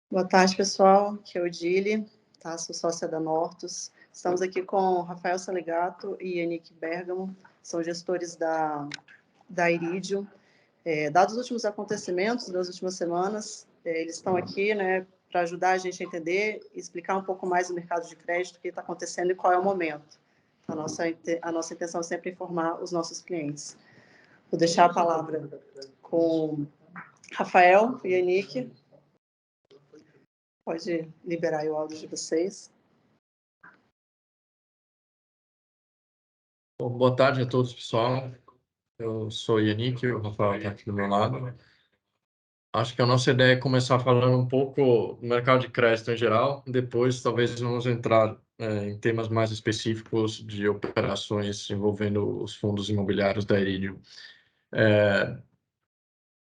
Boa tarde, pessoal. Aqui é o Dili, tá? Sou sócia da Nortus. Estamos aqui com Rafael Saligato e Yannick Bergamo, são gestores da Iridium. Dados os últimos acontecimentos das últimas semanas, eles estão aqui, né, para ajudar a gente a entender e explicar um pouco mais o mercado de crédito, o que está acontecendo e qual é o momento. A nossa intenção é sempre informar os nossos clientes. Vou deixar a palavra com Rafael e Yannick. Pode liberar o áudio de vocês. Bom, boa tarde a todos, pessoal. Eu sou o Yannick, o Rafael está aqui do meu lado. Acho que a nossa ideia é começar falando um pouco do mercado de crédito em geral. Depois, talvez, vamos entrar em temas mais específicos de operações envolvendo os fundos imobiliários da Iridium.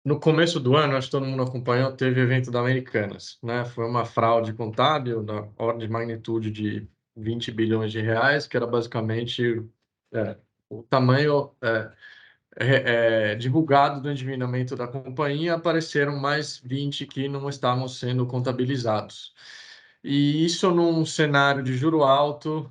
No começo do ano, acho que todo mundo acompanhou, teve evento da Americanas, né? Foi uma fraude contábil da ordem de magnitude de 20 bilhões de reais, que era basicamente o tamanho divulgado do endividamento da companhia. Apareceram mais 20 que não estavam sendo contabilizados. E isso num cenário de juro alto,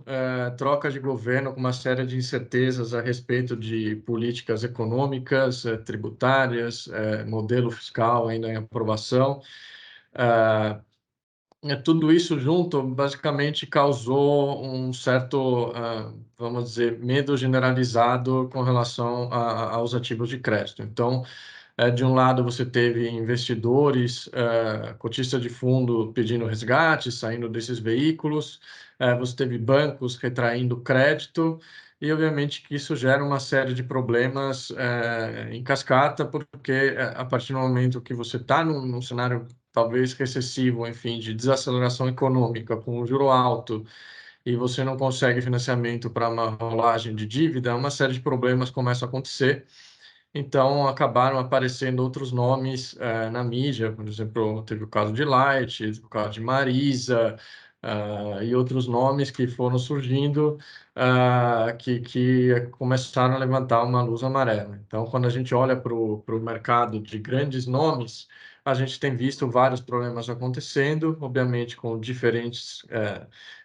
troca de governo com uma série de incertezas a respeito de políticas econômicas, tributárias, modelo fiscal ainda em aprovação. Tudo isso junto basicamente causou um certo, vamos dizer, medo generalizado com relação aos ativos de crédito. Então, de um lado, você teve investidores, cotistas de fundo pedindo resgate, saindo desses veículos, você teve bancos retraindo crédito, e obviamente que isso gera uma série de problemas em cascata, porque a partir do momento que você está num cenário talvez recessivo, enfim, de desaceleração econômica, com o juro alto, e você não consegue financiamento para uma rolagem de dívida, uma série de problemas começam a acontecer. Então, acabaram aparecendo outros nomes na mídia, por exemplo, teve o caso de Light, o caso de Marisa, e outros nomes que foram surgindo, que começaram a levantar uma luz amarela. Então, quando a gente olha para o mercado de grandes nomes, a gente tem visto vários problemas acontecendo, obviamente com diferentes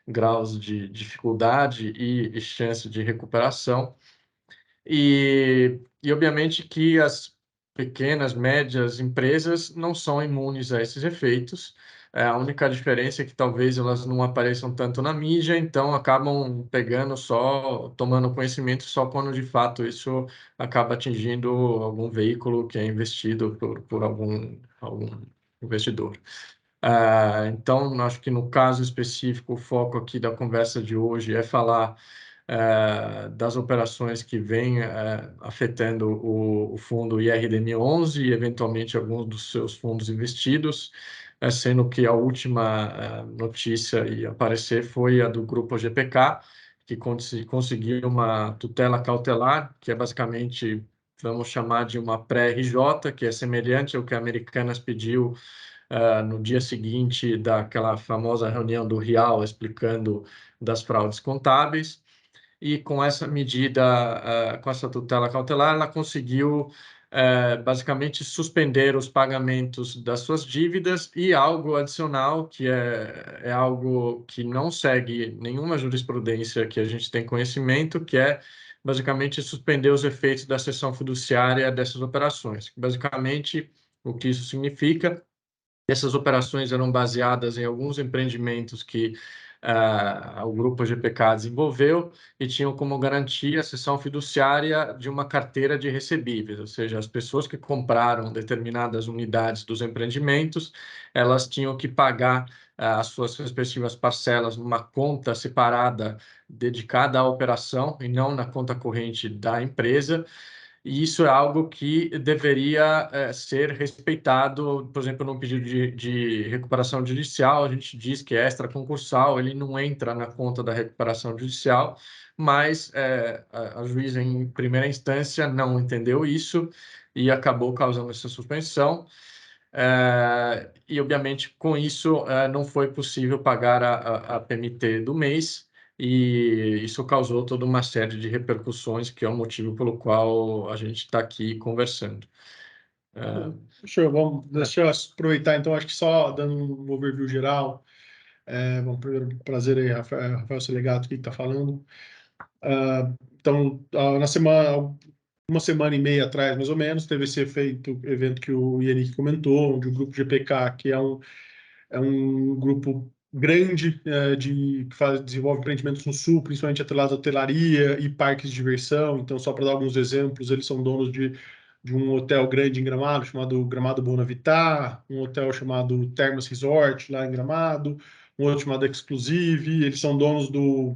graus de dificuldade e chance de recuperação. E obviamente que as pequenas, médias empresas não são imunes a esses efeitos. A única diferença é que talvez elas não apareçam tanto na mídia, então acabam pegando só, tomando conhecimento só quando de fato isso acaba atingindo algum veículo que é investido por algum investidor. Então, acho que no caso específico, o foco aqui da conversa de hoje é falar das operações que vêm afetando o fundo IRDM11 e, eventualmente, alguns dos seus fundos investidos, sendo que a última notícia a aparecer foi a do Grupo GPK, que conseguiu uma tutela cautelar, que é basicamente, vamos chamar de uma pré-RJ, que é semelhante ao que a Americanas pediu no dia seguinte daquela famosa reunião do RIAL explicando das fraudes contábeis. E com essa medida, com essa tutela cautelar, ela conseguiu basicamente suspender os pagamentos das suas dívidas e algo adicional, que é algo que não segue nenhuma jurisprudência que a gente tem conhecimento, que é basicamente suspender os efeitos da cessão fiduciária dessas operações. Basicamente, o que isso significa? Essas operações eram baseadas em alguns empreendimentos que o Grupo GPK desenvolveu e tinham como garantia a cessão fiduciária de uma carteira de recebíveis, ou seja, as pessoas que compraram determinadas unidades dos empreendimentos, elas tinham que pagar as suas respectivas parcelas numa conta separada dedicada à operação e não na conta corrente da empresa. E isso é algo que deveria ser respeitado, por exemplo, no pedido de recuperação judicial, a gente diz que é extraconcursal, ele não entra na conta da recuperação judicial, mas a juíza, em primeira instância, não entendeu isso e acabou causando essa suspensão. E, obviamente, com isso, não foi possível pagar a PMT do mês, e isso causou toda uma série de repercussões, que é o motivo pelo qual a gente está aqui conversando. Deixa eu aproveitar, então, acho que só dando um overview geral. Bom, primeiro, prazer aí, Rafael Selegato, que está falando. Então, uma semana e meia atrás, mais ou menos, teve esse evento que o Yannick comentou, onde o grupo GPK, que é um grupo grande que desenvolve empreendimentos no Sul, principalmente atrelados à hotelaria e parques de diversão. Então, só para dar alguns exemplos, eles são donos de um hotel grande em Gramado, chamado Gramado Bonavita, um hotel chamado Termas Resort, lá em Gramado, um outro chamado Exclusive. Eles são donos do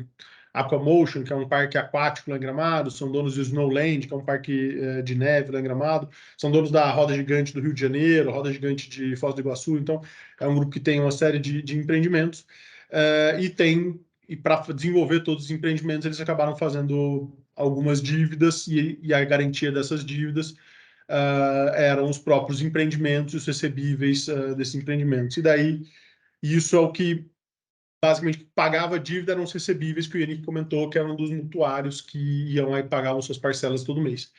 Aquamotion, que é um parque aquático lá em Gramado, são donos do Snowland, que é um parque de neve lá em Gramado, são donos da Roda Gigante do Rio de Janeiro, Roda Gigante de Foz do Iguaçu. Então, é um grupo que tem uma série de empreendimentos e para desenvolver todos os empreendimentos, eles acabaram fazendo algumas dívidas e a garantia dessas dívidas eram os próprios empreendimentos, os recebíveis desses empreendimentos. E daí, isso é o que basicamente pagava a dívida, eram os recebíveis que o Yannick comentou, que eram dos mutuários que iam lá e pagavam suas parcelas todo mês.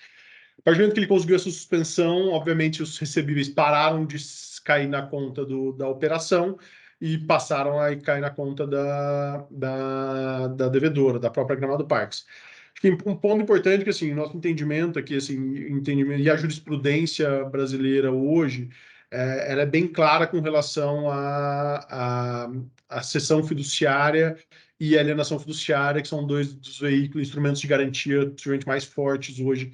A partir do momento que ele conseguiu essa suspensão, obviamente os recebíveis pararam de cair na conta da operação e passaram a cair na conta da devedora, da própria Gramado Parques. Acho que um ponto importante que, assim, nosso entendimento aqui, assim, e a jurisprudência brasileira hoje, ela é bem clara com relação à cessão fiduciária e alienação fiduciária, que são dois dos veículos, instrumentos de garantia possivelmente mais fortes hoje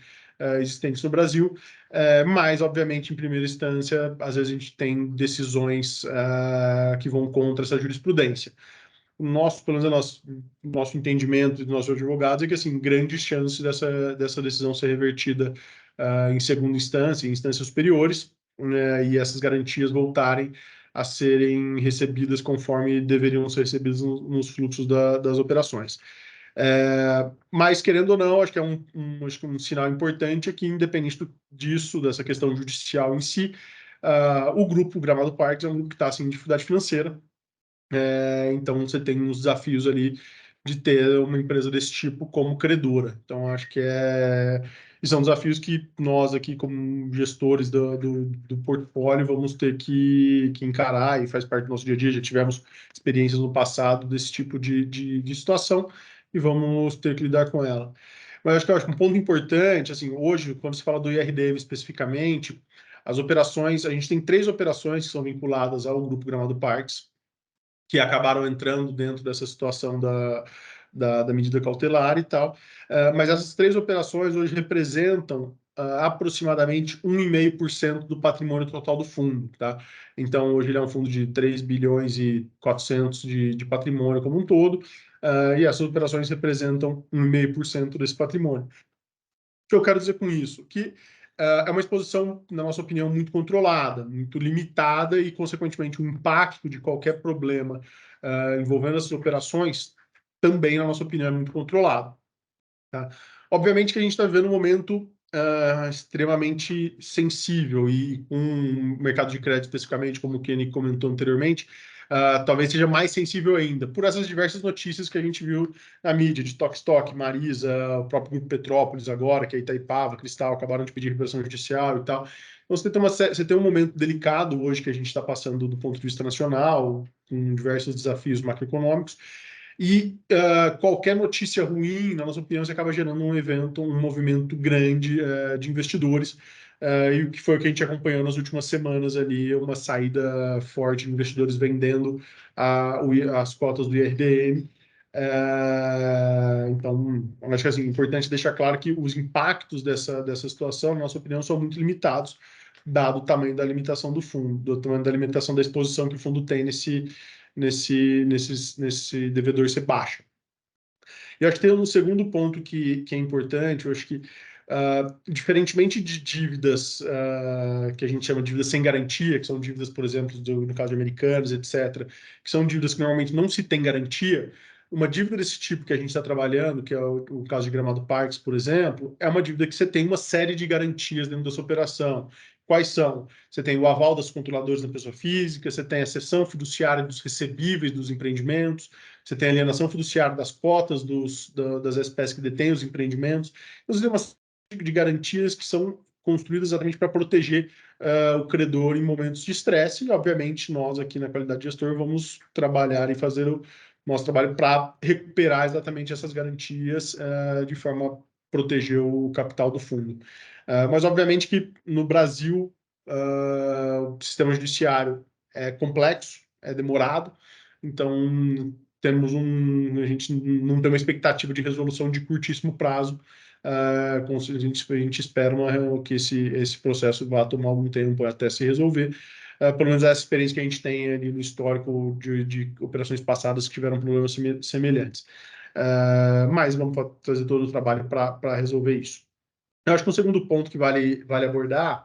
existentes no Brasil, mas, obviamente, em primeira instância, às vezes a gente tem decisões que vão contra essa jurisprudência. Pelo menos nosso entendimento dos nossos advogados é que, assim, grandes chances dessa decisão ser revertida em segunda instância, em instâncias superiores, e essas garantias voltarem a serem recebidas conforme deveriam ser recebidas nos fluxos das operações. Mas, querendo ou não, acho que é acho que um sinal importante é que, independente disso, dessa questão judicial em si, o grupo Gramado Parques é um grupo que está assim, em dificuldade financeira. Então, você tem uns desafios ali de ter uma empresa desse tipo como credora. Então, acho que são desafios que nós aqui, como gestores do portfólio, vamos ter que encarar e faz parte do nosso dia a dia. Já tivemos experiências no passado desse tipo de situação e vamos ter que lidar com ela. Mas acho que um ponto importante, assim, hoje, quando se fala do IRDV especificamente, as operações, a gente tem 3 operações que são vinculadas ao Grupo Gramado Parques, que acabaram entrando dentro dessa situação da medida cautelar e tal. Mas essas 3 operações hoje representam aproximadamente 1,5% do patrimônio total do fundo, tá? Então, hoje ele é um fundo de 3 bilhões e 400 de patrimônio como um todo, e essas operações representam 1,5% desse patrimônio. O que eu quero dizer com isso? Que é uma exposição, na nossa opinião, muito controlada, muito limitada e, consequentemente, o impacto de qualquer problema envolvendo essas operações também, na nossa opinião, é muito controlado. Tá? Obviamente que a gente está vivendo um momento extremamente sensível e com o mercado de crédito, especificamente, como o Kenny comentou anteriormente, talvez seja mais sensível ainda, por essas diversas notícias que a gente viu na mídia, de Tokstok, Marisa, o próprio Grupo Petrópolis agora, que é Itaipava, Cristal, acabaram de pedir recuperação judicial e tal. Então, você tem um momento delicado hoje que a gente está passando do ponto de vista nacional, com diversos desafios macroeconômicos, e qualquer notícia ruim, na nossa opinião, você acaba gerando um movimento grande de investidores, e o que foi o que a gente acompanhou nas últimas semanas ali, uma saída forte de investidores vendendo as cotas do IRDM. Então, acho que assim, é importante deixar claro que os impactos dessa situação, na nossa opinião, são muito limitados, dado o tamanho da limitação do fundo, do tamanho da limitação da exposição que o fundo tem nesse devedor ser baixa. E eu acho que tem um segundo ponto que é importante, eu acho que, diferentemente de dívidas que a gente chama de dívidas sem garantia, que são dívidas, por exemplo, no caso de Americanas, etc., que são dívidas que normalmente não se tem garantia, uma dívida desse tipo que a gente está trabalhando, que é o caso de Gramado Parques, por exemplo, é uma dívida que você tem uma série de garantias dentro da sua operação. Quais são? Você tem o aval das controladores da pessoa física, você tem a cessão fiduciária dos recebíveis dos empreendimentos, você tem a alienação fiduciária das cotas das espécies que detêm os empreendimentos. Então, você tem uma série de garantias que são construídas exatamente para proteger o credor em momentos de estresse, e obviamente nós aqui na qualidade de gestor vamos trabalhar e fazer o nosso trabalho para recuperar exatamente essas garantias de forma a proteger o capital do fundo. Mas obviamente que no Brasil o sistema judiciário é complexo, é demorado, então a gente não tem uma expectativa de resolução de curtíssimo prazo. A gente espera que esse processo vá tomar algum tempo até se resolver. Pelo menos essa experiência que a gente tem ali no histórico de operações passadas que tiveram problemas semelhantes. Mas vamos fazer todo o trabalho para resolver isso. Eu acho que um segundo ponto que vale abordar,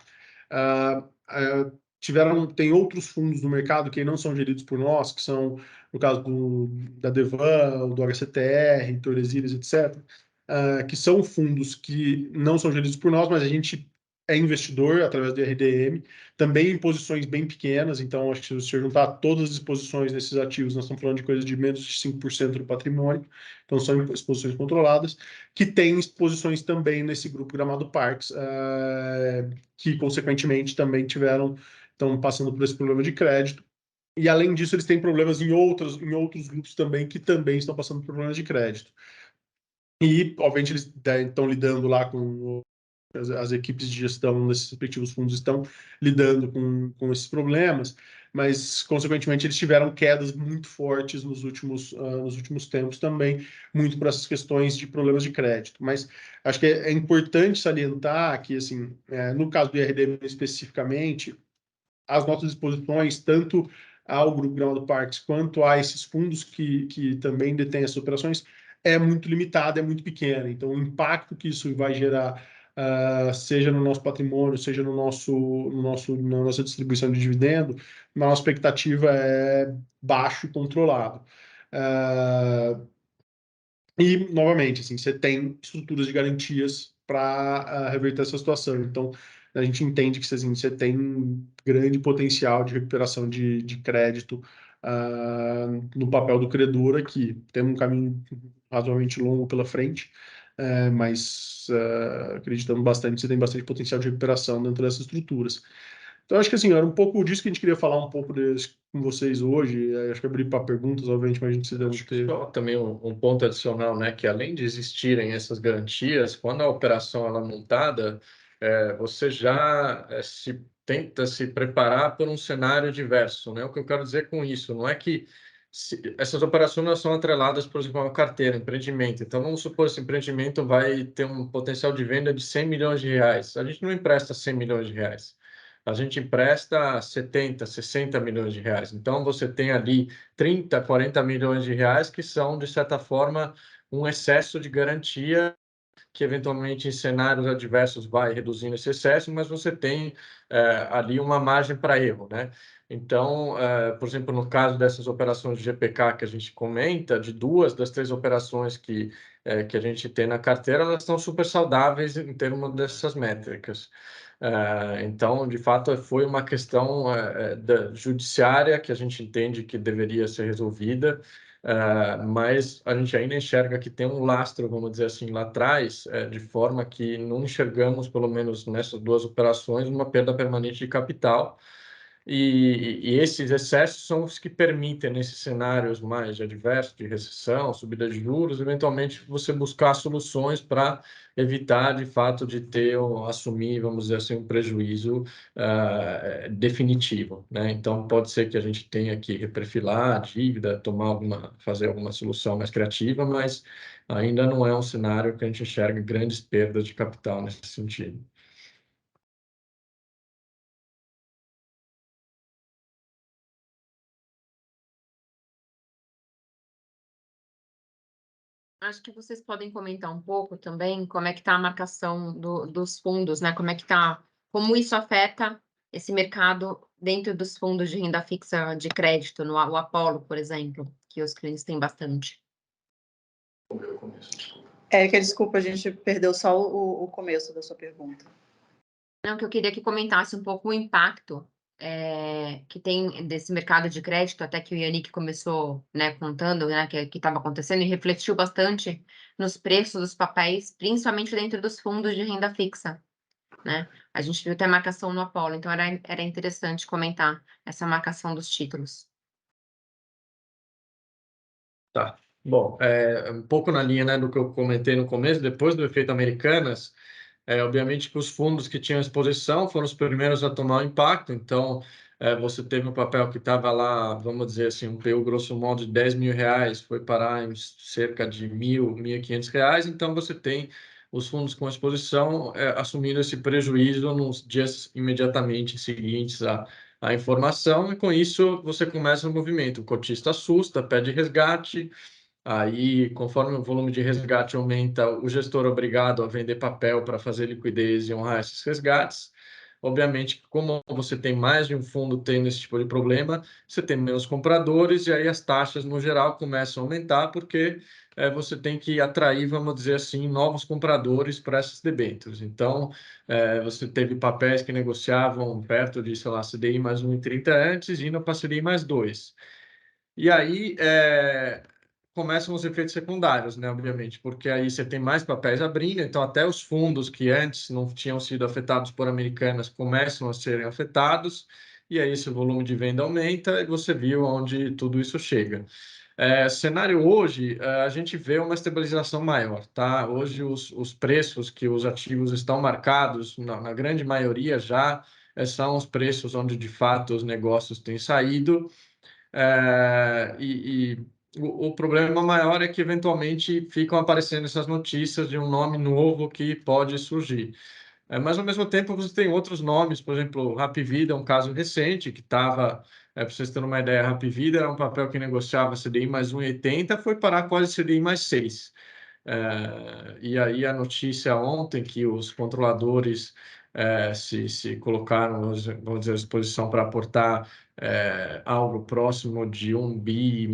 tem outros fundos no mercado que não são geridos por nós, que são, no caso da Devan, do HCTR, Tordesilhas, etc., que são fundos que não são geridos por nós, mas a gente é investidor através do RDM, também em posições bem pequenas, então acho que se você juntar todas as exposições desses ativos, nós estamos falando de coisa de menos de 5% do patrimônio, então são exposições controladas, que tem exposições também nesse grupo Gramado Parques, que consequentemente também estão passando por esse problema de crédito. E além disso, eles têm problemas em outros grupos também que também estão passando por problemas de crédito. E, obviamente, eles estão lidando lá com as equipes de gestão desses respectivos fundos estão lidando com esses problemas, mas, consequentemente, eles tiveram quedas muito fortes nos últimos tempos também, muito por essas questões de problemas de crédito. Mas acho que é importante salientar que, assim, no caso do IRD especificamente, as nossas exposições, tanto ao Grupo Gramado Parques quanto a esses fundos que também detêm essas operações, é muito limitada, é muito pequena. Então, o impacto que isso vai gerar, seja no nosso patrimônio, seja na nossa distribuição de dividendo, na nossa expectativa é baixo e controlado. E, novamente, assim, você tem estruturas de garantias para reverter essa situação. Então, a gente entende que assim, você tem grande potencial de recuperação de crédito no papel do credor aqui. Tem um caminho razoavelmente longo pela frente, mas acreditamos bastante que você tem bastante potencial de recuperação dentro dessas estruturas. Então, acho que assim, era um pouco disso que a gente queria falar um pouco com vocês hoje. Acho que abrir para perguntas, obviamente, mas a gente deve ter. Só também um ponto adicional, né, que além de existirem essas garantias, quando a operação ela é montada, você já tenta se preparar por um cenário diverso, né? O que eu quero dizer com isso não é que essas operações não são atreladas, por exemplo, a uma carteira, empreendimento. Então, vamos supor que esse empreendimento vai ter um potencial de venda de 100 milhões de reais. A gente não empresta 100 milhões de reais. A gente empresta 70, 60 milhões de reais. Então, você tem ali 30, 40 milhões de reais que são, de certa forma, um excesso de garantia que, eventualmente, em cenários adversos vai reduzindo esse excesso, mas você tem ali uma margem para erro, né? Então, por exemplo, no caso dessas operações de GPK que a gente comenta, de 2 das 3 operações que a gente tem na carteira, elas estão super saudáveis em termos dessas métricas. Então, de fato, foi uma questão judiciária que a gente entende que deveria ser resolvida, mas a gente ainda enxerga que tem um lastro, vamos dizer assim, lá atrás, de forma que não enxergamos, pelo menos nessas 2 operações, uma perda permanente de capital. E esses excessos são os que permitem, nesses cenários mais adversos, de recessão, subida de juros, eventualmente você buscar soluções para evitar, de fato, de assumir, vamos dizer assim, um prejuízo definitivo, né? Então, pode ser que a gente tenha que reperfilar a dívida, fazer alguma solução mais criativa, mas ainda não é um cenário que a gente enxerga grandes perdas de capital nesse sentido. Acho que vocês podem comentar um pouco também como é que está a marcação dos fundos, né? Como isso afeta esse mercado dentro dos fundos de renda fixa de crédito, o Apollo, por exemplo, que os clientes têm bastante. Érica, desculpa, a gente perdeu só o começo da sua pergunta. Não, que eu queria que comentasse um pouco o impacto que tem desse mercado de crédito, até que o Yannick começou, né, contando, né, que estava acontecendo e refletiu bastante nos preços dos papéis, principalmente dentro dos fundos de renda fixa. né? A gente viu até marcação no Apollo, então era interessante comentar essa marcação dos títulos. Tá. Bom, um pouco na linha, né, do que eu comentei no começo, depois do efeito Americanas, obviamente que os fundos que tinham exposição foram os primeiros a tomar o impacto, então você teve um papel que estava lá, vamos dizer assim, um PU grosso modo de R$ 10.000, foi parar em cerca de R$ 1.000, R$ 1.500, então você tem os fundos com exposição assumindo esse prejuízo nos dias imediatamente seguintes à informação, e com isso você começa o movimento, o cotista assusta, pede resgate. Aí, conforme o volume de resgate aumenta, o gestor é obrigado a vender papel para fazer liquidez e honrar esses resgates. Obviamente, como você tem mais de um fundo tendo esse tipo de problema, você tem menos compradores e aí as taxas, no geral, começam a aumentar porque você tem que atrair, vamos dizer assim, novos compradores para essas debêntures. Então, você teve papéis que negociavam perto de, sei lá, CDI mais 1,30 antes, indo para CDI mais 2. E aí começam os efeitos secundários, né, obviamente, porque aí você tem mais papéis abrindo, então até os fundos que antes não tinham sido afetados por Americanas começam a serem afetados, e aí esse volume de venda aumenta e você viu onde tudo isso chega. Cenário hoje, a gente vê uma estabilização maior, tá? Hoje os preços que os ativos estão marcados, na grande maioria já, são os preços onde de fato os negócios têm saído, o problema maior é que, eventualmente, ficam aparecendo essas notícias de um nome novo que pode surgir. Mas, ao mesmo tempo, você tem outros nomes, por exemplo, Hapvida é um caso recente que estava, para vocês terem uma ideia, Hapvida era um papel que negociava CDI mais 1,80, foi parar quase CDI mais 6. E aí a notícia ontem que os controladores se colocaram, vamos dizer, à disposição para aportar algo próximo de R$ 1,5 bi,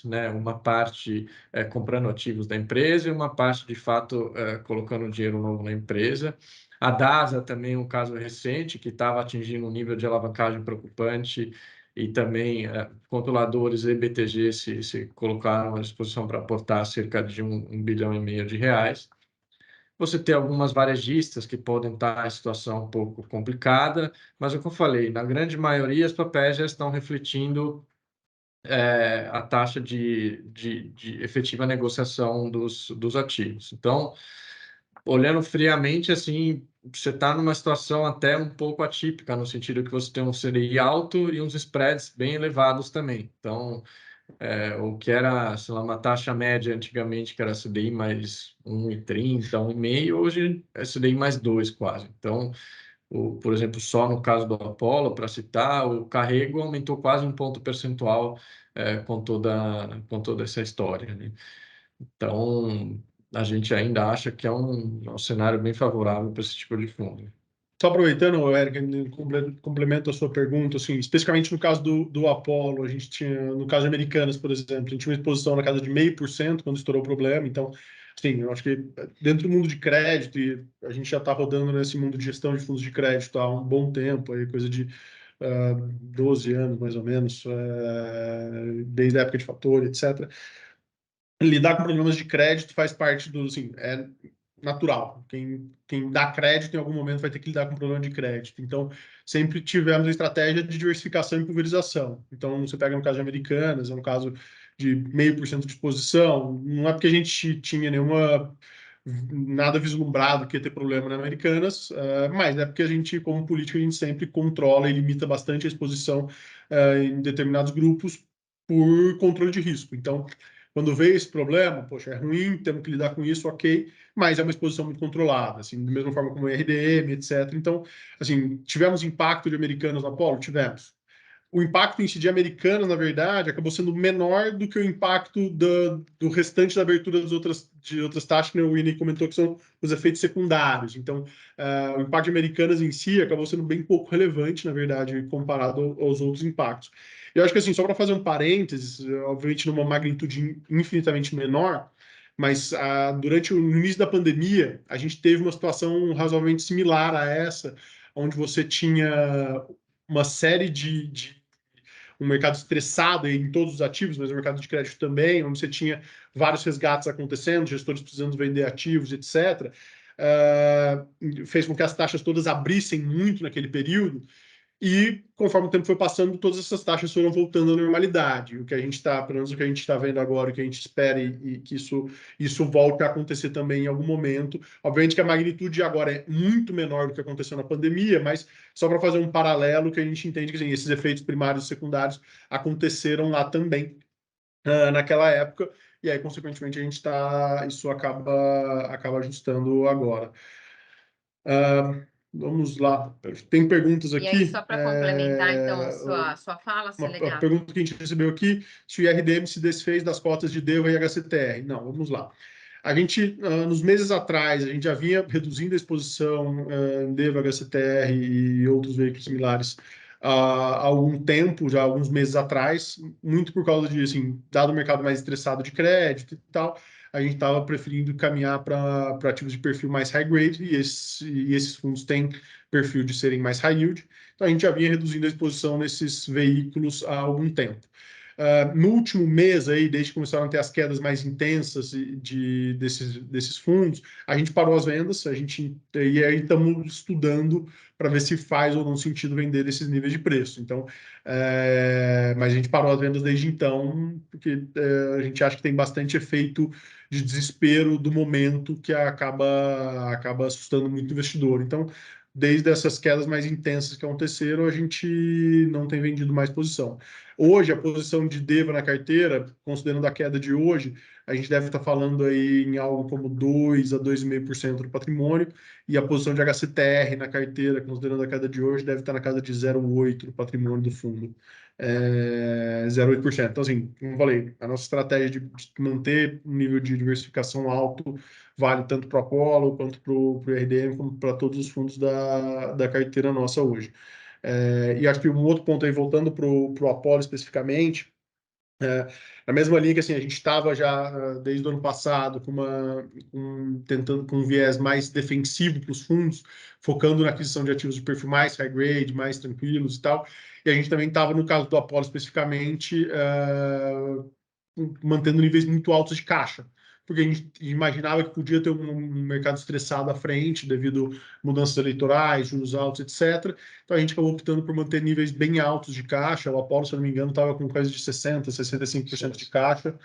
né? Uma parte comprando ativos da empresa e uma parte, de fato, colocando dinheiro novo na empresa. A DASA também é um caso recente que estava atingindo um nível de alavancagem preocupante e também controladores e BTG se colocaram à disposição para aportar cerca de R$ 1,5 bilhão. Você tem algumas varejistas que podem estar em situação um pouco complicada, mas o que eu falei, na grande maioria, os papéis já estão refletindo a taxa de efetiva negociação dos ativos. Então, olhando friamente, assim, você está numa situação até um pouco atípica, no sentido que você tem um CDI alto e uns spreads bem elevados também. Então, o que era, sei lá, uma taxa média antigamente, que era CDI mais 1,30, 1,5, hoje é CDI mais 2 quase. Então, por exemplo, só no caso do Apollo, para citar, o carrego aumentou quase um ponto percentual com toda essa história, né? Então, a gente ainda acha que é um cenário bem favorável para esse tipo de fundo. Só aproveitando, Eric, complemento a sua pergunta, assim, especificamente no caso do Apollo, a gente tinha, no caso de Americanas, por exemplo, a gente tinha uma exposição na casa de 0,5% quando estourou o problema, então, sim, eu acho que dentro do mundo de crédito, e a gente já está rodando nesse mundo de gestão de fundos de crédito há um bom tempo, aí, coisa de 12 anos, mais ou menos, desde a época de fator, etc. Lidar com problemas de crédito faz parte do, assim, é natural. Quem dá crédito em algum momento vai ter que lidar com problema de crédito. Então, sempre tivemos a estratégia de diversificação e pulverização. Então, você pega no caso de Americanas, é um caso de 0,5% de exposição. Não é porque a gente tinha nada vislumbrado que ia ter problema na Americanas, mas é porque a gente, como político, a gente sempre controla e limita bastante a exposição em determinados grupos por controle de risco. Então, quando veio esse problema, poxa, é ruim, temos que lidar com isso, ok, mas é uma exposição muito controlada, assim, da mesma forma como o RDM, etc. Então, assim, tivemos impacto de Americanas no Apollo? Tivemos. O impacto em si de Americanas, na verdade, acabou sendo menor do que o impacto do restante da abertura de outras taxas, que o Winnie comentou que são os efeitos secundários. Então, o impacto de Americanas em si acabou sendo bem pouco relevante, na verdade, comparado aos outros impactos. Eu acho que, assim, só para fazer um parênteses, obviamente numa magnitude infinitamente menor, mas durante o início da pandemia, a gente teve uma situação razoavelmente similar a essa, onde você tinha uma série um mercado estressado em todos os ativos, mas o mercado de crédito também, onde você tinha vários resgates acontecendo, gestores precisando vender ativos, etc. fez com que as taxas todas abrissem muito naquele período, e conforme o tempo foi passando, todas essas taxas foram voltando à normalidade. O que a gente está, pelo menos o que a gente está vendo agora, o que a gente espera e que isso volte a acontecer também em algum momento. Obviamente que a magnitude agora é muito menor do que aconteceu na pandemia, mas só para fazer um paralelo, que a gente entende que assim, esses efeitos primários e secundários aconteceram lá também, naquela época, e aí, consequentemente, isso acaba ajustando agora. Vamos lá. Tem perguntas E aqui. aí, só para complementar, então, sua fala, Uma pergunta que a gente recebeu aqui, se o IRDM se desfez das cotas de DEVA e HCTR. Não, vamos lá. A gente, nos meses atrás, a gente já vinha reduzindo a exposição em DEVA, HCTR e outros veículos similares há algum tempo, já alguns meses atrás, muito por causa de, assim, dado o mercado mais estressado de crédito e tal, a gente estava preferindo caminhar para ativos de perfil mais high grade, e esses fundos têm perfil de serem mais high yield. Então, a gente já vinha reduzindo a exposição nesses veículos há algum tempo. No último mês, aí, desde que começaram a ter as quedas mais intensas desses fundos, a gente parou as vendas, e aí estamos estudando para ver se faz ou não sentido vender esses níveis de preço. Então, mas a gente parou as vendas desde então, porque a gente acha que tem bastante efeito de desespero do momento que acaba assustando muito o investidor. Então, desde essas quedas mais intensas que aconteceram, a gente não tem vendido mais posição. Hoje, a posição de DEVA na carteira, considerando a queda de hoje, a gente deve estar falando aí em algo como 2 a 2,5% do patrimônio, e a posição de HCTR na carteira, considerando a queda de hoje, deve estar na casa de 0,8% do patrimônio do fundo. 0,8%. Então, assim, como eu falei, a nossa estratégia de manter um nível de diversificação alto vale tanto para o Apollo, quanto para o RDM, como para todos os fundos da carteira nossa hoje. E acho que um outro ponto aí, voltando para o Apollo especificamente, na mesma linha que assim, a gente estava já desde o ano passado tentando com um viés mais defensivo para os fundos, focando na aquisição de ativos de perfil mais high grade, mais tranquilos e tal. E a gente também estava, no caso do Apollo especificamente, mantendo níveis muito altos de caixa, porque a gente imaginava que podia ter um mercado estressado à frente devido a mudanças eleitorais, juros altos, etc. Então a gente acabou optando por manter níveis bem altos de caixa. O Apollo, se eu não me engano, estava com coisa de 60%, 65% de caixa,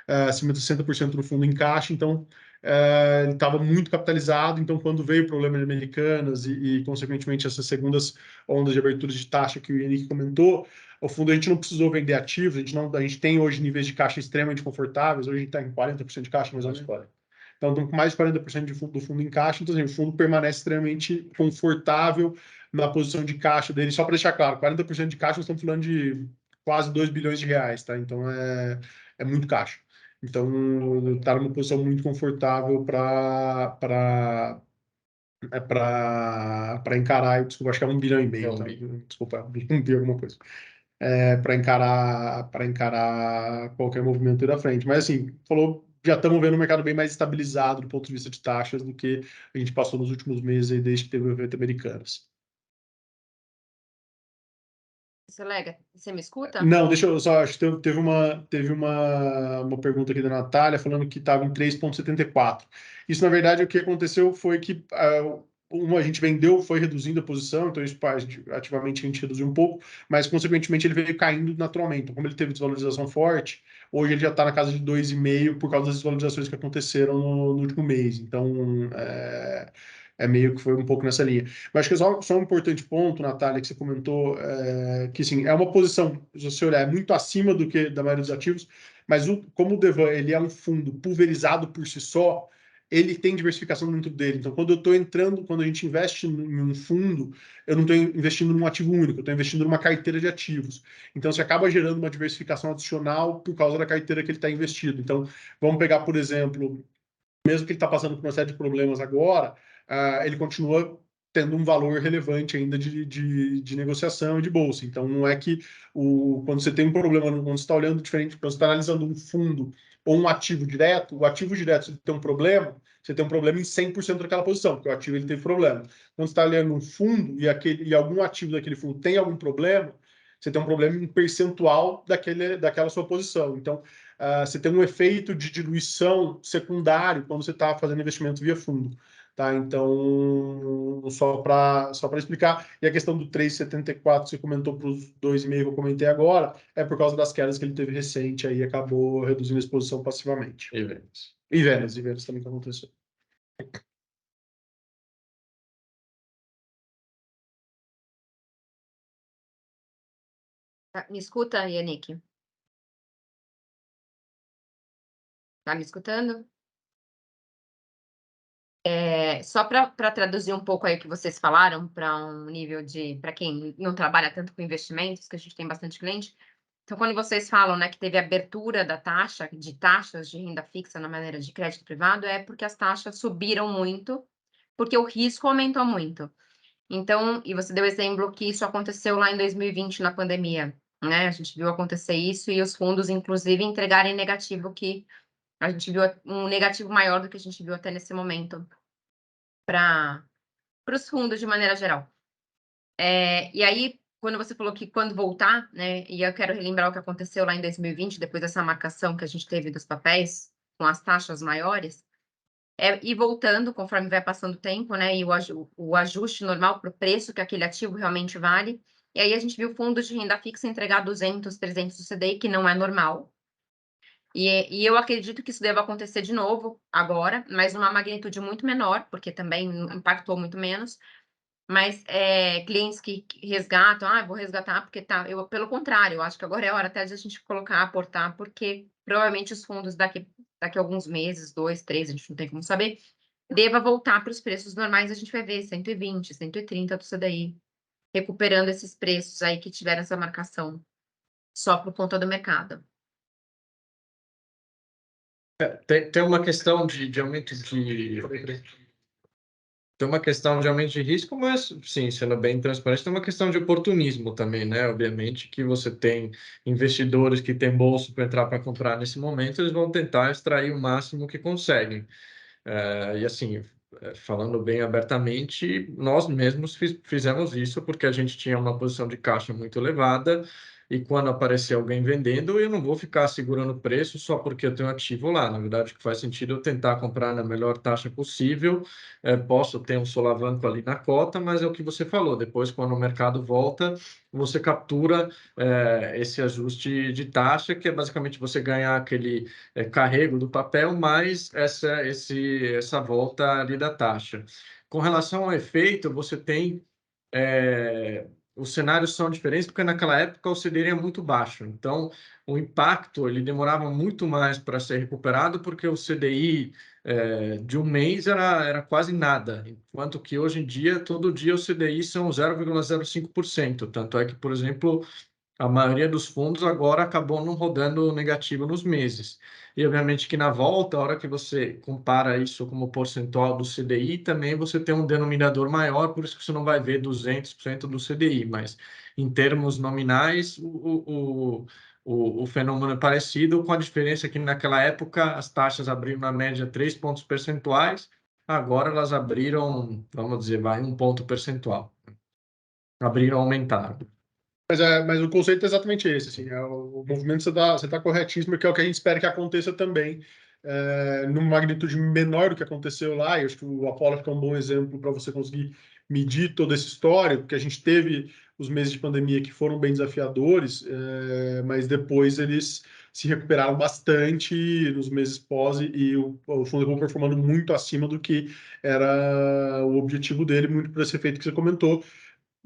acima de 60% do fundo em caixa. Então ele estava muito capitalizado. Então, quando veio o problema de Americanas consequentemente, essas segundas ondas de abertura de taxa que o Henrique comentou, o fundo a gente não precisou vender ativos, a gente tem hoje níveis de caixa extremamente confortáveis, hoje a gente está em 40% de caixa, mais ou menos. Então, estamos com mais de 40% do fundo em caixa, então assim, o fundo permanece extremamente confortável na posição de caixa dele. Só para deixar claro, 40% de caixa, nós estamos falando de quase 2 bilhões de reais, tá? Então, é muito caixa. Então, está numa posição muito confortável para encarar, desculpa, acho que é 1,5 bilhão, tá? Desculpa, 1 bilhão alguma coisa. Para encarar qualquer movimento aí da frente. Mas assim, já estamos vendo um mercado bem mais estabilizado do ponto de vista de taxas do que a gente passou nos últimos meses aí, desde que teve o evento Americanas. Solega, você me escuta? Não, deixa eu só, acho que teve uma pergunta aqui da Natália falando que estava em 3,74. Isso, na verdade, o que aconteceu foi que a gente vendeu, foi reduzindo a posição, então isso ativamente a gente reduziu um pouco, mas consequentemente ele veio caindo naturalmente. Então, como ele teve desvalorização forte, hoje ele já está na casa de 2,5 por causa das desvalorizações que aconteceram no último mês. Então, meio que foi um pouco nessa linha. Mas acho que só um importante ponto, Natália, que você comentou, que assim, é uma posição, se você olhar, é muito acima do que da maioria dos ativos, mas como o Devan ele é um fundo pulverizado por si só, ele tem diversificação dentro dele. Então, quando a gente investe em um fundo, eu não estou investindo num ativo único, eu estou investindo numa carteira de ativos. Então, você acaba gerando uma diversificação adicional por causa da carteira que ele está investido. Então, vamos pegar, por exemplo, mesmo que ele está passando por uma série de problemas agora, ele continua tendo um valor relevante ainda de negociação e de bolsa. Então, não é que quando você tem um problema, quando você está olhando diferente, quando você está analisando um fundo ou um ativo direto, o ativo direto, se ele tem um problema, você tem um problema em 100% daquela posição, porque o ativo ele teve problema. Quando você está olhando um fundo e algum ativo daquele fundo tem algum problema, você tem um problema em percentual daquela sua posição. Então, você tem um efeito de diluição secundário quando você está fazendo investimento via fundo. tá? Então, só para explicar. E a questão do 3,74, você comentou para os 2,5 que eu comentei agora, é por causa das quedas que ele teve recente, aí acabou reduzindo a exposição passivamente. E Vênus. E Vênus também que aconteceu. Me escuta, Yannick? Tá me escutando? Só para traduzir um pouco aí o que vocês falaram para um nível para quem não trabalha tanto com investimentos, que a gente tem bastante cliente. Então, quando vocês falam, né, que teve abertura da taxas de renda fixa na maneira de crédito privado, é porque as taxas subiram muito, porque o risco aumentou muito. Então, e você deu exemplo que isso aconteceu lá em 2020 na pandemia, né? A gente viu acontecer isso e os fundos, inclusive, entregarem negativo, que a gente viu um negativo maior do que a gente viu até nesse momento para os fundos de maneira geral. E aí, quando você falou que quando voltar, né, e eu quero relembrar o que aconteceu lá em 2020, depois dessa marcação que a gente teve dos papéis, com as taxas maiores, e voltando conforme vai passando o tempo, né, e o ajuste normal para o preço que aquele ativo realmente vale. E aí a gente viu fundos de renda fixa entregar 200, 300 do CDI, que não é normal. E eu acredito que isso deva acontecer de novo agora, mas numa magnitude muito menor, porque também impactou muito menos. Mas clientes que resgatam, vou resgatar porque tá. Pelo contrário, eu acho que agora é hora até de a gente colocar, aportar, porque provavelmente os fundos daqui a alguns meses, 2, 3, a gente não tem como saber, deva voltar para os preços normais, a gente vai ver 120, 130 do CDI, recuperando esses preços aí que tiveram essa marcação só por conta do mercado. Tem uma questão de aumento de... Tem uma questão de aumento de risco, mas, sim, sendo bem transparente, tem uma questão de oportunismo também, né? Obviamente que você tem investidores que têm bolso para entrar para comprar nesse momento, eles vão tentar extrair o máximo que conseguem. E assim, falando bem abertamente, nós mesmos fizemos isso porque a gente tinha uma posição de caixa muito elevada e quando aparecer alguém vendendo, eu não vou ficar segurando o preço só porque eu tenho ativo lá. Na verdade, o que faz sentido é eu tentar comprar na melhor taxa possível. Posso ter um solavanco ali na cota, mas é o que você falou. Depois, quando o mercado volta, você captura esse ajuste de taxa, que é basicamente você ganhar aquele carrego do papel, mais essa volta ali da taxa. Com relação ao efeito, você tem... os cenários são diferentes, porque naquela época o CDI era muito baixo. Então, o impacto ele demorava muito mais para ser recuperado, porque o CDI de um mês era quase nada, enquanto que hoje em dia, todo dia o CDI são 0,05%. Tanto é que, por exemplo, a maioria dos fundos agora acabou não rodando negativo nos meses. E, obviamente, que na volta, a hora que você compara isso como percentual do CDI, também você tem um denominador maior, por isso que você não vai ver 200% do CDI, mas em termos nominais, o fenômeno é parecido, com a diferença que naquela época as taxas abriram na média 3 pontos percentuais, agora elas abriram, vamos dizer, vai 1 ponto percentual. Abriram, aumentaram. Mas o conceito é exatamente esse, assim, o movimento você tá corretíssimo, que é o que a gente espera que aconteça também, numa magnitude menor do que aconteceu lá, e acho que o Apollo fica um bom exemplo para você conseguir medir toda essa história, porque a gente teve os meses de pandemia que foram bem desafiadores, mas depois eles se recuperaram bastante nos meses pós, e o fundo acabou performando muito acima do que era o objetivo dele, muito por esse efeito que você comentou.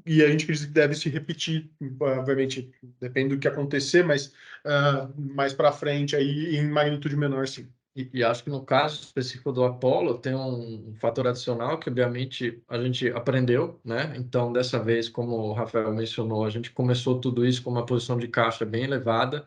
E a gente acredita que deve se repetir, obviamente, depende do que acontecer, mas mais para frente, aí, em magnitude menor, sim. E acho que no caso específico do Apollo tem um fator adicional que, obviamente, a gente aprendeu, né? Então, dessa vez, como o Rafael mencionou, a gente começou tudo isso com uma posição de caixa bem elevada.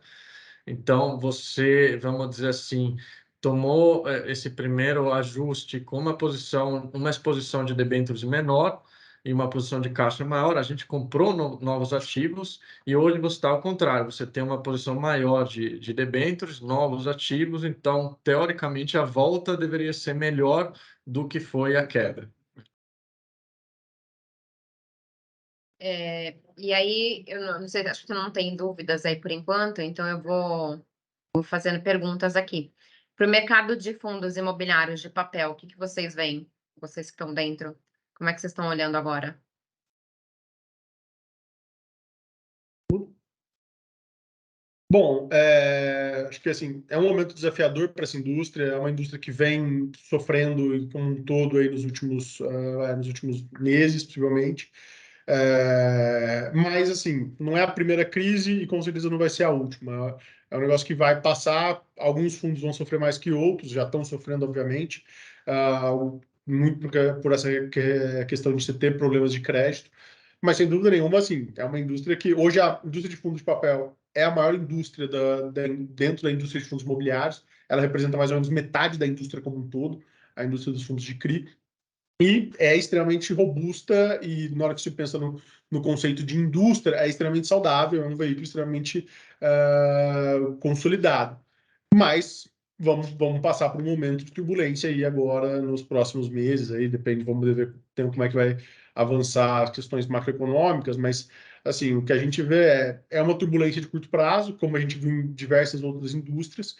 Então, você, vamos dizer assim, tomou esse primeiro ajuste com uma exposição de debêntures menor e uma posição de caixa maior. A gente comprou novos ativos e hoje você está ao contrário. Você tem uma posição maior de debêntures, novos ativos. Então, teoricamente, a volta deveria ser melhor do que foi a queda. E aí, eu não sei, acho que você não tem dúvidas aí por enquanto, então eu vou fazendo perguntas aqui. Para o mercado de fundos imobiliários de papel, o que vocês veem? Vocês que estão dentro, como é que vocês estão olhando agora? Bom, acho que assim, é um momento desafiador para essa indústria, é uma indústria que vem sofrendo como um todo aí nos últimos meses, possivelmente. Mas assim, não é a primeira crise e com certeza não vai ser a última. É um negócio que vai passar, alguns fundos vão sofrer mais que outros, já estão sofrendo, obviamente, muito por essa questão de você ter problemas de crédito. Mas, sem dúvida nenhuma, assim, é uma indústria que hoje a indústria de fundos de papel é a maior indústria dentro da indústria de fundos imobiliários. Ela representa mais ou menos metade da indústria como um todo, a indústria dos fundos de CRI. E é extremamente robusta e, na hora que você pensa no conceito de indústria, é extremamente saudável, é um veículo extremamente consolidado. Mas vamos passar por um momento de turbulência aí agora nos próximos meses, aí depende, vamos ver como é que vai avançar as questões macroeconômicas, mas assim, o que a gente vê é uma turbulência de curto prazo, como a gente viu em diversas outras indústrias,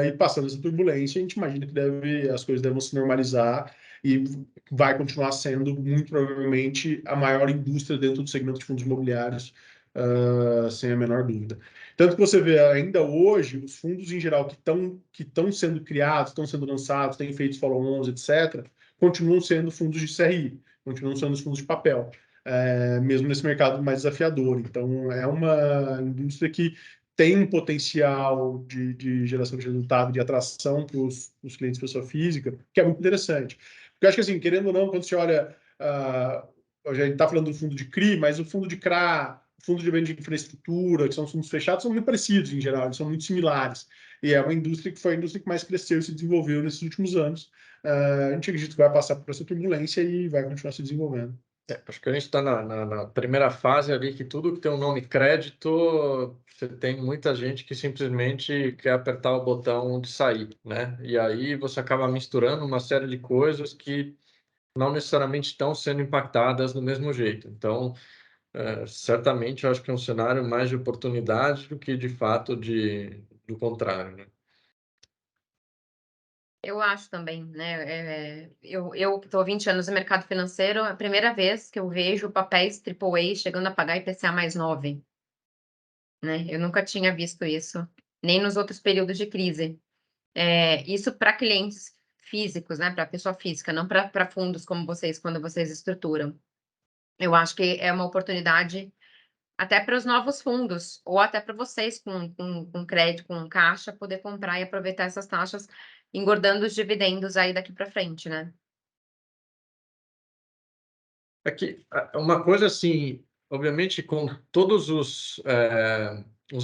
e passando essa turbulência, a gente imagina que as coisas devem se normalizar e vai continuar sendo, muito provavelmente, a maior indústria dentro do segmento de fundos imobiliários, sem a menor dúvida. Tanto que você vê ainda hoje, os fundos em geral que estão sendo criados, estão sendo lançados, têm feito follow-ons, etc., continuam sendo fundos de CRI, continuam sendo os fundos de papel, mesmo nesse mercado mais desafiador. Então, é uma indústria que tem um potencial de geração de resultado, de atração para os clientes pessoa física, que é muito interessante. Porque eu acho que, assim, querendo ou não, quando você olha, a gente está falando do fundo de CRI, mas o fundo de CRA, o fundo de venda de infraestrutura, que são os fundos fechados, são muito parecidos em geral, eles são muito similares. E é uma indústria que foi a indústria que mais cresceu e se desenvolveu nesses últimos anos. A gente acredita que vai passar por essa turbulência e vai continuar se desenvolvendo. Acho que a gente está na primeira fase ali, que tudo que tem um nome crédito, você tem muita gente que simplesmente quer apertar o botão de sair, né? E aí você acaba misturando uma série de coisas que não necessariamente estão sendo impactadas do mesmo jeito. Então, certamente, eu acho que é um cenário mais de oportunidade do que, de fato, do contrário, né? Eu acho também, né? Eu que estou há 20 anos no mercado financeiro, é a primeira vez que eu vejo papéis AAA chegando a pagar IPCA mais 9, né? Eu nunca tinha visto isso, nem nos outros períodos de crise. Isso para clientes físicos, né? Para pessoa física, não para fundos como vocês, quando vocês estruturam. Eu acho que é uma oportunidade até para os novos fundos, ou até para vocês com crédito, com caixa, poder comprar e aproveitar essas taxas, engordando os dividendos aí daqui para frente, né? É que uma coisa assim, obviamente, com todos os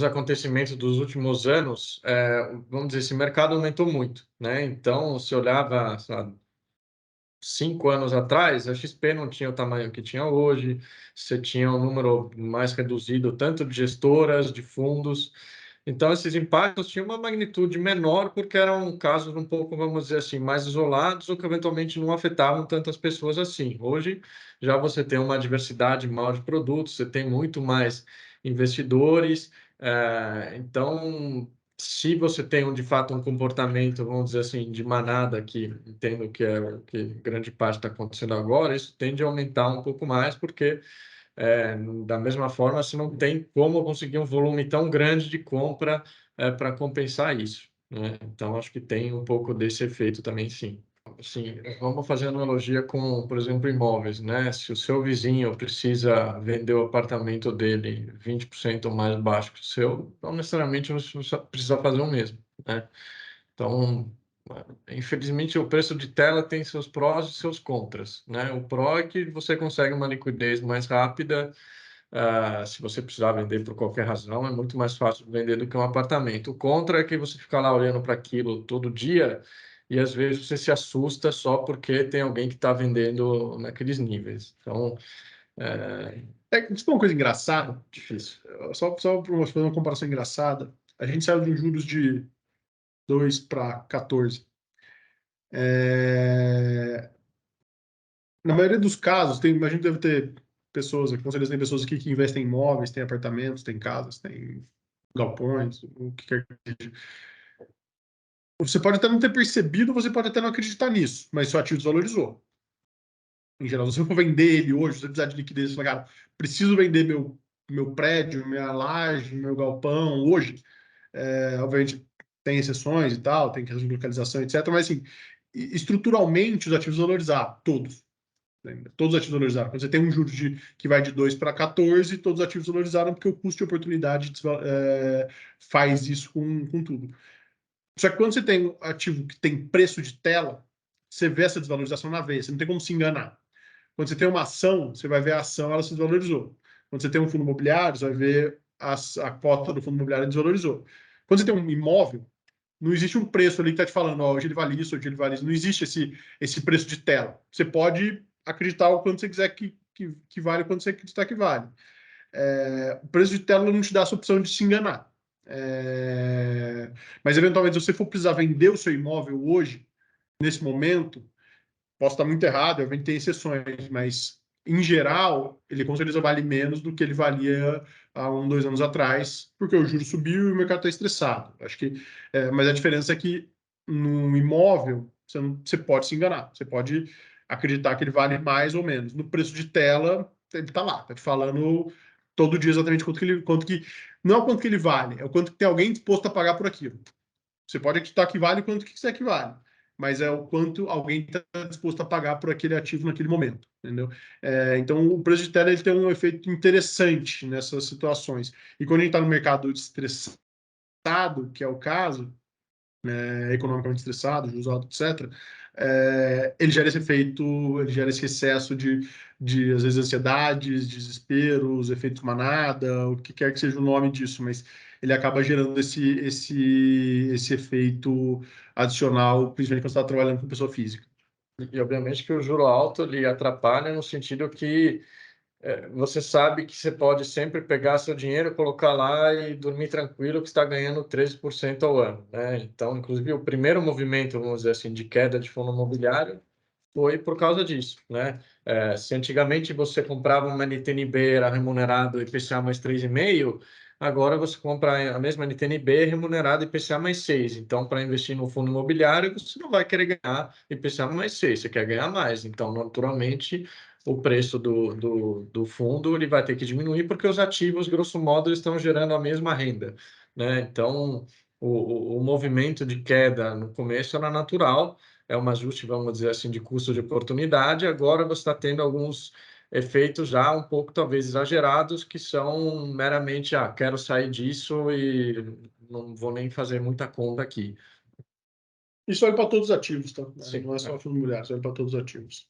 acontecimentos dos últimos anos, vamos dizer, esse mercado aumentou muito, né? Então, se olhava, sei lá, 5 anos atrás, a XP não tinha o tamanho que tinha hoje, você tinha um número mais reduzido, tanto de gestoras, de fundos. Então, esses impactos tinham uma magnitude menor, porque eram casos um pouco, vamos dizer assim, mais isolados, ou que eventualmente não afetavam tantas pessoas assim. Hoje, já você tem uma diversidade maior de produtos, você tem muito mais investidores, então se você tem de fato um comportamento, vamos dizer assim, de manada, que entendo que é o que grande parte está acontecendo agora, isso tende a aumentar um pouco mais, porque da mesma forma você não tem como conseguir um volume tão grande de compra para compensar isso, né? Então acho que tem um pouco desse efeito também, sim. Sim, vamos fazer analogia com, por exemplo, imóveis, né? Se o seu vizinho precisa vender o apartamento dele 20% mais baixo que o seu, não necessariamente você precisa fazer o mesmo, né? Então, infelizmente, o preço de tela tem seus prós e seus contras, né? O pró é que você consegue uma liquidez mais rápida. Se você precisar vender por qualquer razão, é muito mais fácil vender do que um apartamento. O contra é que você fica lá olhando para aquilo todo dia e às vezes você se assusta só porque tem alguém que está vendendo naqueles níveis. Então, Isso é uma coisa engraçada, difícil. só para fazer uma comparação engraçada, a gente saiu de juros de 2 para 14. Na maioria dos casos, imagino que deve ter pessoas, com certeza tem pessoas aqui que investem em imóveis, tem apartamentos, tem casas, tem galpões, o que quer que seja. Você pode até não ter percebido, você pode até não acreditar nisso, mas seu ativo desvalorizou. Em geral, se eu for vender ele hoje, se você precisar de liquidez, você fala, cara, preciso vender meu prédio, minha laje, meu galpão hoje. Obviamente, tem exceções e tal, tem questão de localização, etc. Mas, assim, estruturalmente, os ativos valorizaram, todos. Lembra? Todos os ativos valorizaram. Quando você tem um juros que vai de 2 para 14, todos os ativos valorizaram porque o custo de oportunidade faz isso com tudo. Só que quando você tem um ativo que tem preço de tela, você vê essa desvalorização na veia, você não tem como se enganar. Quando você tem uma ação, você vai ver a ação, ela se desvalorizou. Quando você tem um fundo imobiliário, você vai ver a cota do fundo imobiliário desvalorizou. Quando você tem um imóvel, não existe um preço ali que está te falando, ó, hoje ele vale isso, hoje ele vale isso. Não existe esse preço de tela. Você pode acreditar o quanto você quiser que vale, o quanto você acreditar que vale. O preço de tela não te dá essa opção de se enganar. Mas, eventualmente, se você for precisar vender o seu imóvel hoje, nesse momento, posso estar muito errado, eu tem exceções, mas, em geral, ele com certeza vale menos do que ele valia há 2 anos atrás, porque o juro subiu e o mercado está estressado. Acho que, mas a diferença é que no imóvel você pode se enganar, você pode acreditar que ele vale mais ou menos. No preço de tela, ele está lá, está te falando todo dia exatamente não é o quanto que ele vale, é o quanto que tem alguém disposto a pagar por aquilo. Você pode acreditar que vale o quanto que quiser que vale, mas é o quanto alguém está disposto a pagar por aquele ativo naquele momento, entendeu? Então, o preço de tela ele tem um efeito interessante nessas situações. E quando a gente está no mercado estressado, que é o caso, economicamente estressado, juros altos, etc., ele gera esse efeito, ele gera esse excesso de às vezes, ansiedades, desesperos, efeitos manada, o que quer que seja o nome disso, mas ele acaba gerando esse efeito adicional, principalmente quando você está trabalhando com pessoa física. E, obviamente, que o juro alto ele atrapalha no sentido que você sabe que você pode sempre pegar seu dinheiro, colocar lá e dormir tranquilo que está ganhando 13% ao ano, né? Então, inclusive, o primeiro movimento, vamos dizer assim, de queda de fundo imobiliário foi por causa disso, né? Se antigamente você comprava uma NTNB, era remunerado IPCA mais 3,5, agora você compra a mesma NTNB remunerada IPCA mais 6. Então, para investir no fundo imobiliário, você não vai querer ganhar IPCA mais 6, você quer ganhar mais. Então, naturalmente, o preço do fundo ele vai ter que diminuir porque os ativos, grosso modo, estão gerando a mesma renda, né? Então, o movimento de queda no começo era natural, é um ajuste, vamos dizer assim, de custo de oportunidade. Agora você está tendo alguns efeitos já um pouco, talvez, exagerados, que são meramente, quero sair disso e não vou nem fazer muita conta aqui. Isso vale para todos os ativos, tá? Sim, não é só fundo imobiliário, isso vale para todos os ativos.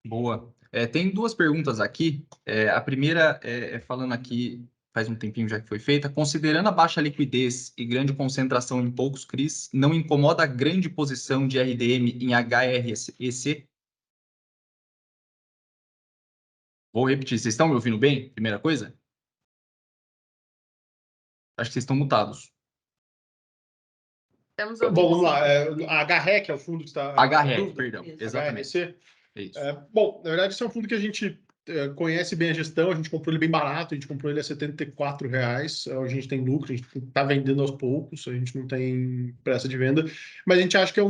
Boa. Tem duas perguntas aqui. A primeira é falando aqui, faz um tempinho já que foi feita, considerando a baixa liquidez e grande concentração em poucos CRIs, não incomoda a grande posição de RDM em HREC? Vou repetir, vocês estão me ouvindo bem? Primeira coisa? Acho que vocês estão mutados. Estamos Bom, ouvindo. vamos lá. A HREC é o fundo que está... HREC, perdão. Isso. Exatamente. HRC? É isso. Bom, na verdade, esse é um fundo que a gente conhece bem a gestão, a gente comprou ele bem barato, a gente comprou ele a R$74, a gente tem lucro, a gente está vendendo aos poucos, a gente não tem pressa de venda, mas a gente acha que é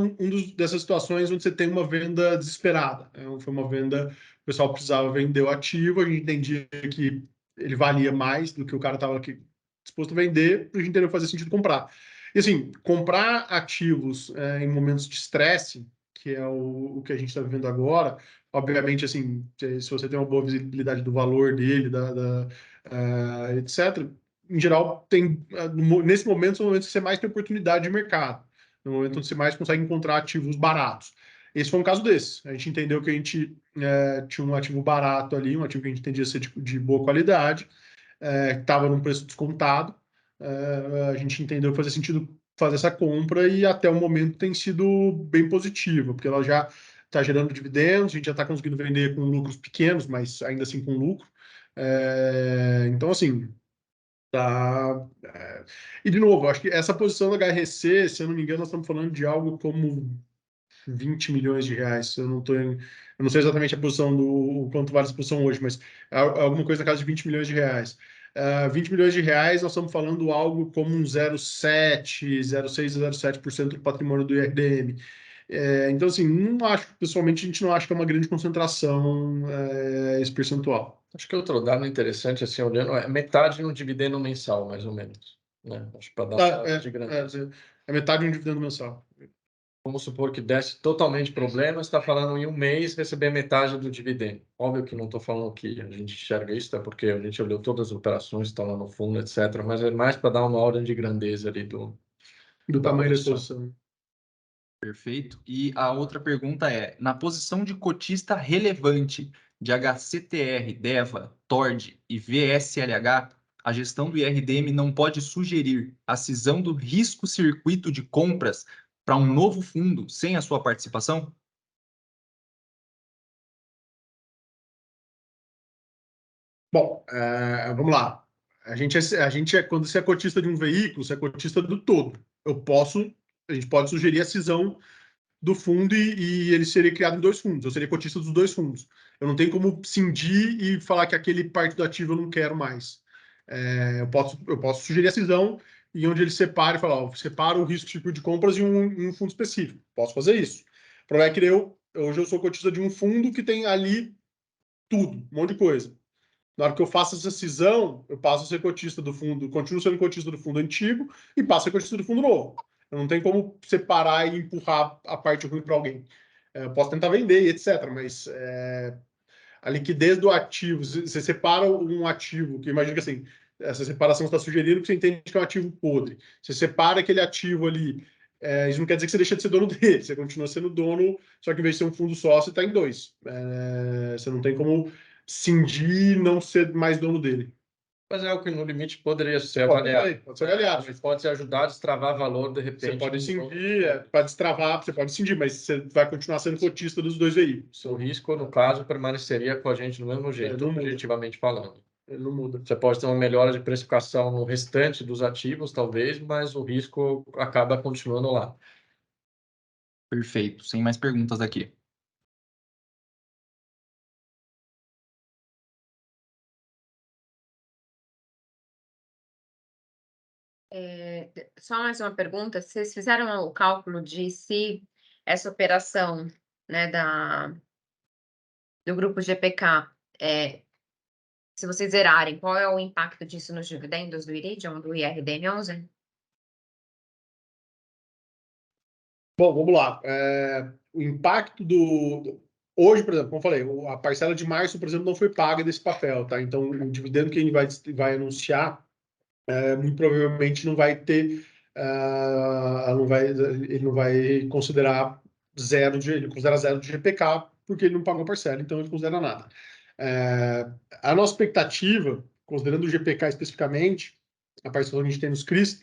dessas situações onde você tem uma venda desesperada. Foi uma venda, o pessoal precisava vender o ativo, a gente entendia que ele valia mais do que o cara estava disposto a vender, a gente entendeu fazer sentido comprar. E assim, comprar ativos em momentos de estresse, que é o que a gente está vivendo agora, obviamente, assim, se você tem uma boa visibilidade do valor dele, etc., em geral, nesse momento, são momentos que você mais tem oportunidade de mercado, no momento onde você mais consegue encontrar ativos baratos. Esse foi um caso desse. A gente entendeu que a gente tinha um ativo barato ali, um ativo que a gente entendia ser de boa qualidade, que estava num preço descontado. A gente entendeu que fazia sentido fazer essa compra e até o momento tem sido bem positiva, porque ela já está gerando dividendos, a gente já está conseguindo vender com lucros pequenos, mas ainda assim com lucro. Então, assim, tá. E, de novo, acho que essa posição da HRC, se eu não me engano, nós estamos falando de algo como 20 milhões de reais. Eu não sei exatamente a posição o quanto vale essa posição hoje, mas é alguma coisa na casa de 20 milhões de reais. 20 milhões de reais, nós estamos falando algo como um 0,7, 0,6 a 0,7% do patrimônio do IRDM. Então, assim, não acho, pessoalmente, a gente não acha que é uma grande concentração esse percentual. Acho que outro dado interessante, assim, olhando, é metade no dividendo mensal, mais ou menos, né? Acho que para dar uma de grandeza. É metade de um dividendo mensal. Vamos supor que desse totalmente problema, está falando em um mês receber metade do dividendo. Óbvio que não estou falando que a gente enxerga isso, é porque a gente olhou todas as operações, estão lá no fundo, etc. Mas é mais para dar uma ordem de grandeza ali Do da tamanho da posição. exposição. Perfeito. E a outra pergunta é, na posição de cotista relevante de HCTR, DEVA, TORD e VSLH, a gestão do IRDM não pode sugerir a cisão do risco circuito de compras para um novo fundo sem a sua participação? Bom, vamos lá. A gente quando você é cotista de um veículo, você é cotista do todo. A gente pode sugerir a cisão do fundo e ele seria criado em 2 fundos. Eu seria cotista dos 2 fundos. Eu não tenho como cindir e falar que aquele parte do ativo eu não quero mais. Eu posso sugerir a cisão e onde ele separa e falar, separa o risco tipo de compras em um fundo específico. Posso fazer isso. O problema é que hoje eu sou cotista de um fundo que tem ali tudo, um monte de coisa. Na hora que eu faço essa cisão, eu passo a ser cotista do fundo, continuo sendo cotista do fundo antigo e passo a ser cotista do fundo novo. Eu não tenho como separar e empurrar a parte ruim para alguém. Eu posso tentar vender, etc., mas a liquidez do ativo, você separa um ativo, que imagina que assim, essa separação está sugerindo que você entende que é um ativo podre. Você separa aquele ativo ali, isso não quer dizer que você deixa de ser dono dele, você continua sendo dono, só que em vez de ser um fundo só, você está em 2. Você não tem como cindir e não ser mais dono dele. Mas é o que no limite poderia ser Pode avaliado. ser avaliado. Mas pode ajudar a destravar valor de repente. Você pode cindir, para destravar, você pode cindir, mas você vai continuar sendo cotista dos 2 veículos. O risco, no caso, permaneceria com a gente do mesmo jeito, não muda. objetivamente falando. Ele não muda. Você pode ter uma melhora de precificação no restante dos ativos, talvez, mas o risco acaba continuando lá. Perfeito. Sem mais perguntas aqui. Só mais uma pergunta, vocês fizeram o cálculo de se essa operação, né, do grupo GPK, se vocês zerarem, qual é o impacto disso nos dividendos do Iridium, do IRDM11? Bom, vamos lá. O impacto hoje, por exemplo, como eu falei, a parcela de março, por exemplo, não foi paga desse papel, tá? Então, o dividendo que a gente vai anunciar, muito provavelmente não vai ter, ele não vai considerar ele considera zero de GPK, porque ele não pagou a parcela, então ele não considera nada. A nossa expectativa, considerando o GPK especificamente, a participação que a gente tem nos CRIs,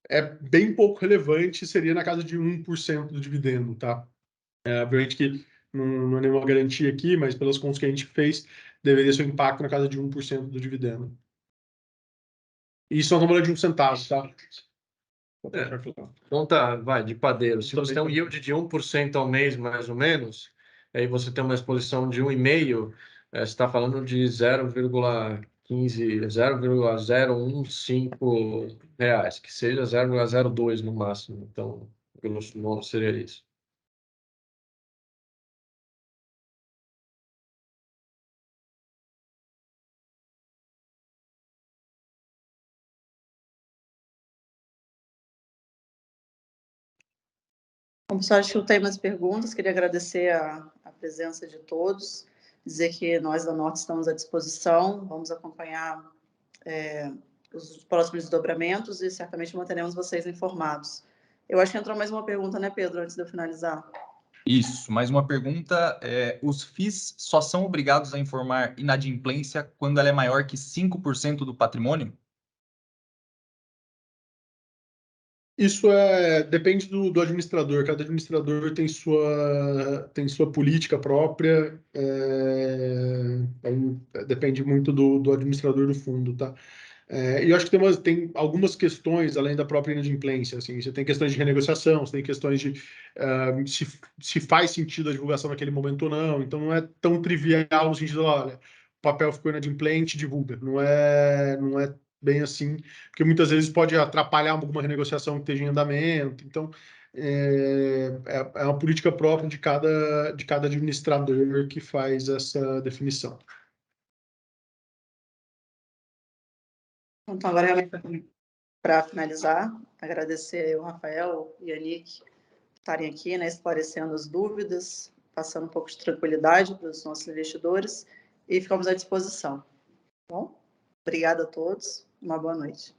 é bem pouco relevante, seria na casa de 1% do dividendo, tá? Obviamente que não é nenhuma garantia aqui, mas pelas contas que a gente fez, deveria ser um impacto na casa de 1% do dividendo. E isso é uma de 1 centavo, tá? Conta, vai, de padeiro. Se você tem um yield de 1% ao mês, mais ou menos, aí você tem uma exposição de 1,5%, você está falando de 0,015 reais, que seja 0,02 no máximo. Então, grosso modo, seria isso. Bom, pessoal, acho que eu tenho mais perguntas. Queria agradecer a presença de todos, dizer que nós da Norte estamos à disposição, vamos acompanhar os próximos desdobramentos e certamente manteremos vocês informados. Eu acho que entrou mais uma pergunta, né, Pedro, antes de eu finalizar? Isso, mais uma pergunta. Os FIIs só são obrigados a informar inadimplência quando ela é maior que 5% do patrimônio? Isso depende do administrador. Cada administrador tem sua política própria. Depende muito do administrador do fundo, tá? E eu acho que tem algumas questões além da própria inadimplência. Assim, você tem questões de renegociação, você tem questões de se faz sentido a divulgação naquele momento ou não. Então não é tão trivial no sentido, olha, papel ficou inadimplente, divulga. Não é bem assim, porque muitas vezes pode atrapalhar alguma renegociação que esteja em andamento. Então, é uma política própria de cada administrador que faz essa definição. Então, agora, realmente, para finalizar, agradecer ao Rafael e a Nick estarem aqui, né, esclarecendo as dúvidas, passando um pouco de tranquilidade para os nossos investidores e ficamos à disposição. Bom, obrigada a todos, uma boa noite.